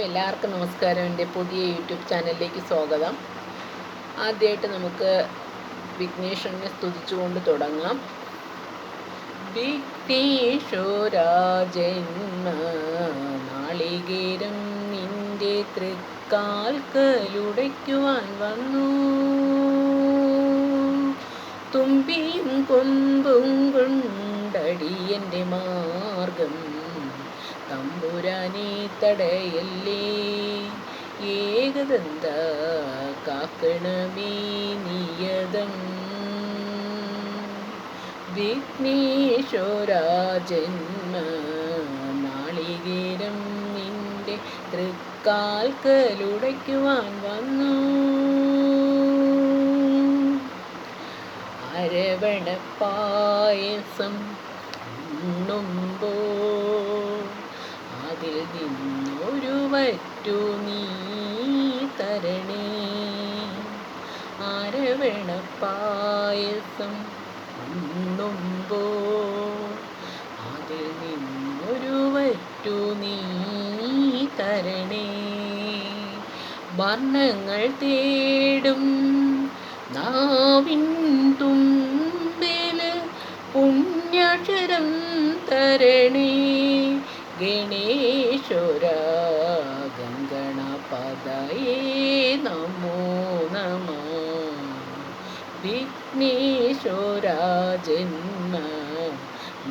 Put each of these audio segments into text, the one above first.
എല്ലാവർക്കും നമസ്കാരം. എൻ്റെ പുതിയ യൂട്യൂബ് ചാനലിലേക്ക് സ്വാഗതം. ആദ്യമായിട്ട് നമുക്ക് വിഘ്നേശ്വരനെ സ്തുതിച്ചുകൊണ്ട് തുടങ്ങാം. വിഘ്നേശ്വരാജന്മ നാളികേരം നിന്റെ തൃക്കാൽക്കലുടയ്ക്കുവാൻ വന്നു. തുമ്പിയും കൊമ്പും കൊണ്ടടിയൻ്റെ മാർഗം തമ്പുരാനെ തടയല്ലേ. ഏകദന്ത കാക്കണമേ നിയതം. വിഘ്നേശ്വരാജന്മ നാളികേരം നിന്റെ തൃക്കാൽക്കലുടയ്ക്കുവാൻ വന്നു. അരവണപ്പായസം ഉണ്ണുമ്പോൾ അതിൽ നിന്നൊരു വറ്റു നീ തരണേ. അരവണപ്പായസം ഉണ്ണുമ്പോൾ അതിൽ നിന്നൊരു വറ്റു നീ തരണേ. വർണ്ണങ്ങൾ തേടും നാവിൻ തുമ്പില് പുണ്യാക്ഷരം തരണേ. ഗണേശ്വര ഗംഗണപതയേ നമോ നമഃ. വിഘ്നേശ്വരാജന്മ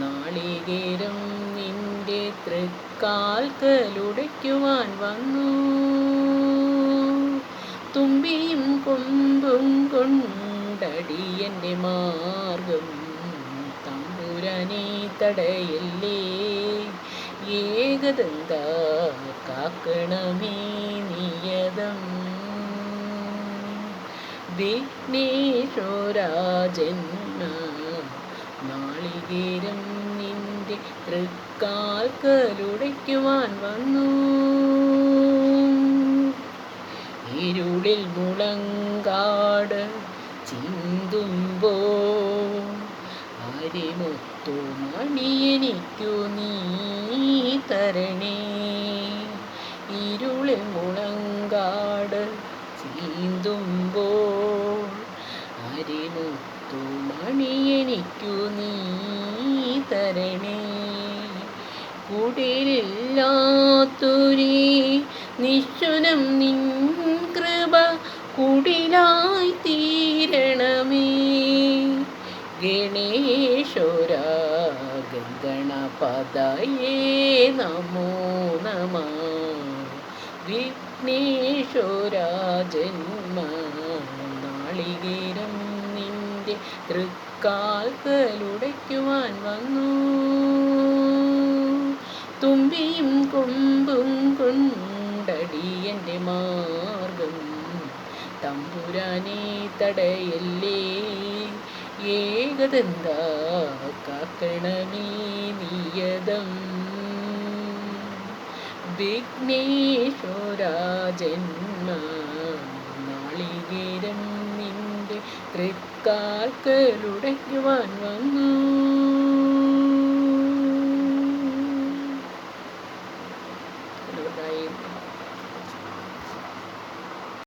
നാളികേരം നിന്റെ തൃക്കാൽക്കലുടയ്ക്കുവാൻ വന്നു. തുമ്പിയും കൊമ്പും കൊണ്ടടിയൻ്റെ മാർഗം തമ്പുരാനെ തടയല്ലേ. ഏകദന്ത കാക്കണമേ നിയതം. വിഘ്നേശ്വരാജന്മ നാളികേരം നിന്റെ തൃക്കാൽക്കലുടയ്ക്കുവാൻ വന്നു. ഇരുളിൽ മുളങ്കാട് ചിന്തുമ്പോൾ അരിമുത്തു മണിയെനിക്കു നീ തരണേ. ഇരുളിൽ മുളങ്കാട് ചീന്തുമ്പോൾ അരിമുത്തു മണിയെനിക്കു നീ തരണേ. കുടിലില്ലാത്തൊരീ നിശ്ചലം നിൻ കൃപ കുടിലായി തീരണമേ. ഗണേശ്വര ഗംഗണപതയേ നമോ നമഃ. വിഘ്നേശ്വരാജന്മ നാളികേരം നിന്റെ തൃക്കാൽക്കലുടയ്ക്കുവാൻ വന്നു. തുമ്പിയും കൊമ്പും കൊണ്ടടിയൻ്റെ മാർഗം തമ്പുരാനെ തടയല്ലേ. ഏകദന്ത കാക്കണമേ നിയതം. വിഘ്നേശ്വരാജന്മ നാളികേരം നിന്റെ തൃക്കാൽക്കലുടയ്ക്കുവാൻ വന്നു.